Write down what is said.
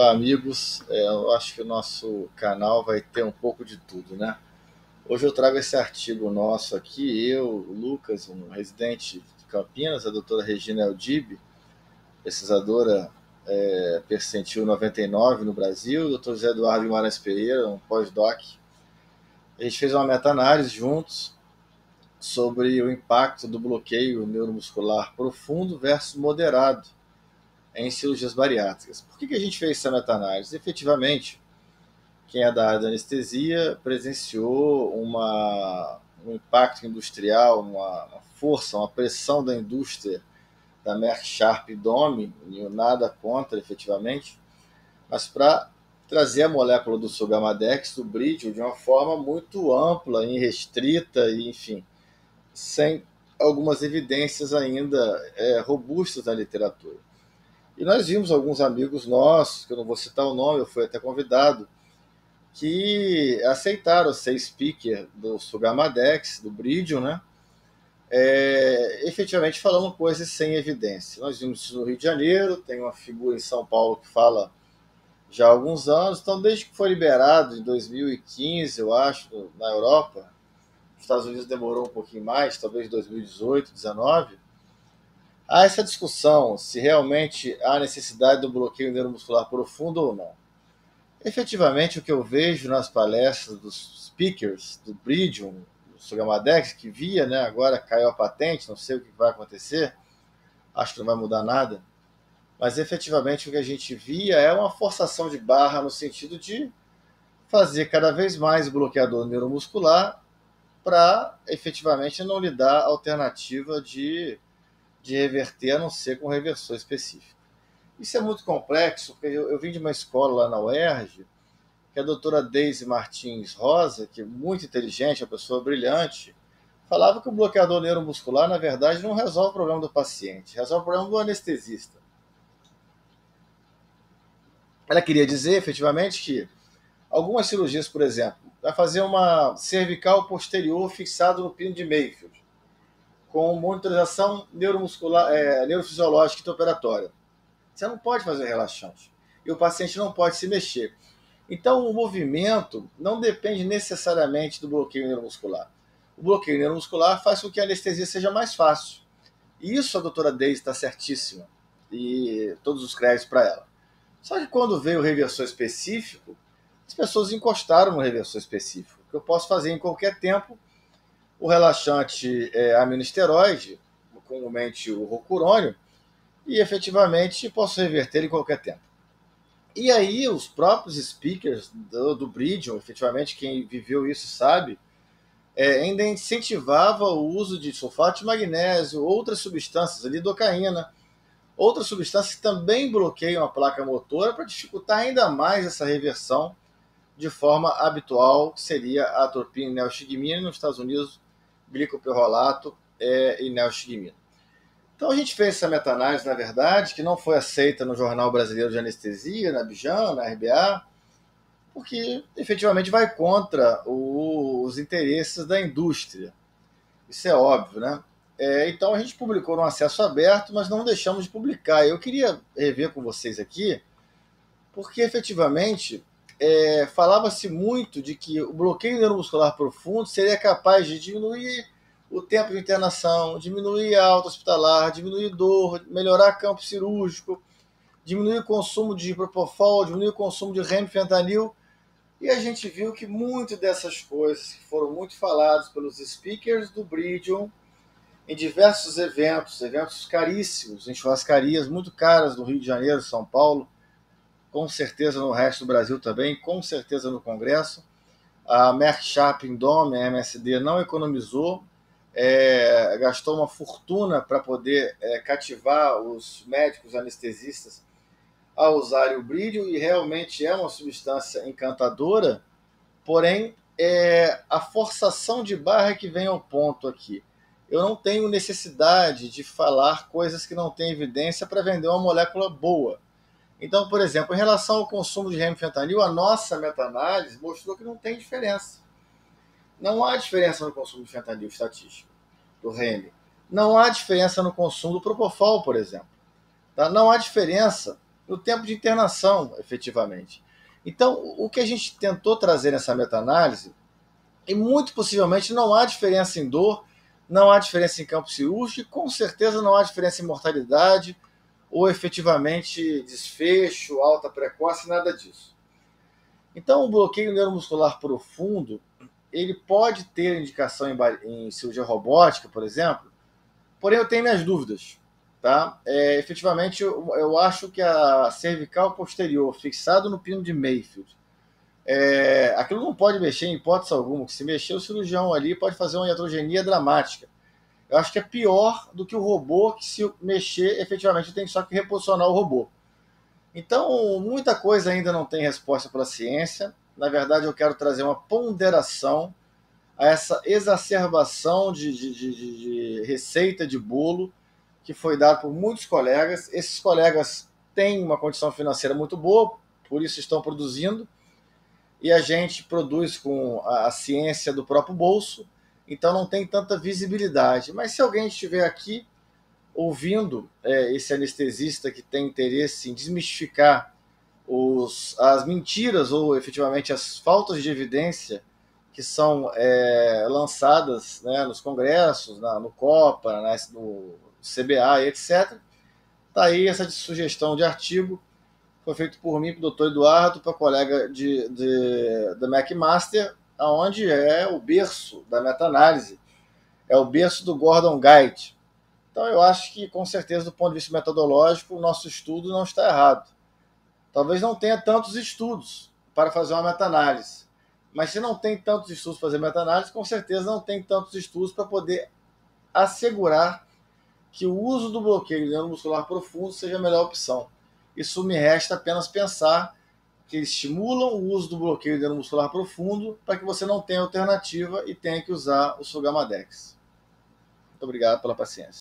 Olá, amigos. Eu acho que o nosso canal vai ter um pouco de tudo, né? Hoje eu trago esse artigo nosso aqui, eu, o Lucas, um residente de Campinas, a doutora Regina Eldib, pesquisadora percentil 99 no Brasil, o doutor José Eduardo Guimarães Pereira, um pós-doc. A gente fez uma meta-análise juntos sobre o impacto do bloqueio neuromuscular profundo versus moderado em cirurgias bariátricas. Por que a gente fez essa meta-análise? Efetivamente, quem é da área da anestesia presenciou um impacto industrial, uma força, uma pressão da indústria da Merck Sharp e Dohme, nada contra efetivamente, mas para trazer a molécula do Sugamadex, do Bridgel, de uma forma muito ampla, irrestrita e, enfim, sem algumas evidências ainda robustas na literatura. E nós vimos alguns amigos nossos, que eu não vou citar o nome, eu fui até convidado, que aceitaram ser speaker do Sugamadex, do Bridgel, né? Efetivamente falando coisas sem evidência. Nós vimos isso no Rio de Janeiro, tem uma figura em São Paulo que fala já há alguns anos, então desde que foi liberado em 2015, eu acho, na Europa, nos Estados Unidos demorou um pouquinho mais, talvez 2018, 2019, há essa discussão se realmente há necessidade do bloqueio neuromuscular profundo ou não. Efetivamente, o que eu vejo nas palestras dos speakers do Bridgel, do Sugamadex, que via, né, agora caiu a patente, não sei o que vai acontecer, acho que não vai mudar nada, mas efetivamente o que a gente via é uma forçação de barra no sentido de fazer cada vez mais bloqueador neuromuscular para efetivamente não lhe dar alternativa de reverter, a não ser com reversão específica. Isso é muito complexo, porque eu vim de uma escola lá na UERJ, que a doutora Deise Martins Rosa, que é muito inteligente, uma pessoa brilhante, falava que o bloqueador neuromuscular, na verdade, não resolve o problema do paciente, resolve o problema do anestesista. Ela queria dizer, efetivamente, que algumas cirurgias, por exemplo, vai fazer uma cervical posterior fixado no pino de Mayfield, com monitorização neuromuscular, neurofisiológica e operatória. Você não pode fazer relaxante. E o paciente não pode se mexer. Então, o movimento não depende necessariamente do bloqueio neuromuscular. O bloqueio neuromuscular faz com que a anestesia seja mais fácil. E isso a doutora Deise está certíssima. E todos os créditos para ela. Só que quando veio o reversor específico, as pessoas encostaram no reversor específico. Que eu posso fazer em qualquer tempo o relaxante aminoesteroide, comumente o rocurônio, e efetivamente posso reverter em qualquer tempo. E aí os próprios speakers do Bridgel, efetivamente quem viveu isso sabe, ainda incentivava o uso de sulfato de magnésio, outras substâncias, a lidocaína, outras substâncias que também bloqueiam a placa motora para dificultar ainda mais essa reversão de forma habitual, que seria a atropina e neostigmina, nos Estados Unidos, glicoperrolato e neostigmina. Então a gente fez essa meta-análise, na verdade, que não foi aceita no Jornal Brasileiro de Anestesia, na Bijan, na RBA, porque efetivamente vai contra os interesses da indústria. Isso é óbvio, né? Então a gente publicou no acesso aberto, mas não deixamos de publicar. Eu queria rever com vocês aqui, porque efetivamente falava-se muito de que o bloqueio neuromuscular profundo seria capaz de diminuir o tempo de internação, diminuir a alta hospitalar, diminuir dor, melhorar campo cirúrgico, diminuir o consumo de propofol, diminuir o consumo de remifentanil. E a gente viu que muitas dessas coisas que foram muito faladas pelos speakers do Bridgel em diversos eventos caríssimos, em churrascarias muito caras no Rio de Janeiro, São Paulo, com certeza no resto do Brasil também, com certeza no Congresso. A Merck Sharp em Dohme, a MSD, não economizou, gastou uma fortuna para poder cativar os médicos anestesistas a usarem o Bridgel, e realmente é uma substância encantadora, porém a forçação de barra é que vem ao ponto aqui. Eu não tenho necessidade de falar coisas que não têm evidência para vender uma molécula boa. Então, por exemplo, em relação ao consumo de remifentanil, a nossa meta-análise mostrou que não tem diferença. Não há diferença no consumo de fentanil estatístico, do Remi. Não há diferença no consumo do propofol, por exemplo. Tá? Não há diferença no tempo de internação, efetivamente. Então, o que a gente tentou trazer nessa meta-análise, e muito possivelmente não há diferença em dor, não há diferença em campo cirúrgico, e com certeza não há diferença em mortalidade, ou efetivamente desfecho, alta precoce, nada disso. Então, o bloqueio neuromuscular profundo, ele pode ter indicação em cirurgia robótica, por exemplo, porém eu tenho minhas dúvidas. Tá? Efetivamente, eu acho que a cervical posterior, fixado no pino de Mayfield, aquilo não pode mexer em hipótese alguma, que se mexer o cirurgião ali pode fazer uma iatrogenia dramática. Eu acho que é pior do que o robô, que se mexer, efetivamente tem só que reposicionar o robô. Então, muita coisa ainda não tem resposta pela ciência. Na verdade, eu quero trazer uma ponderação a essa exacerbação de receita de bolo que foi dado por muitos colegas. Esses colegas têm uma condição financeira muito boa, por isso estão produzindo, e a gente produz com a ciência do próprio bolso, então não tem tanta visibilidade. Mas se alguém estiver aqui ouvindo esse anestesista que tem interesse em desmistificar as mentiras ou efetivamente as faltas de evidência que são lançadas, né, nos congressos, no COPA, no CBA, etc. Está aí essa sugestão de artigo, foi feito por mim, para o doutor Eduardo, para colega da McMaster, onde é o berço da meta-análise, é o berço do Gordon Guide. Então eu acho que, com certeza, do ponto de vista metodológico, o nosso estudo não está errado. Talvez não tenha tantos estudos para fazer uma meta-análise, mas se não tem tantos estudos para fazer meta-análise, com certeza não tem tantos estudos para poder assegurar que o uso do bloqueio neuromuscular profundo seja a melhor opção. Isso me resta apenas pensar que eles estimulam o uso do bloqueio neuromuscular profundo para que você não tenha alternativa e tenha que usar o Sugamadex. Muito obrigado pela paciência.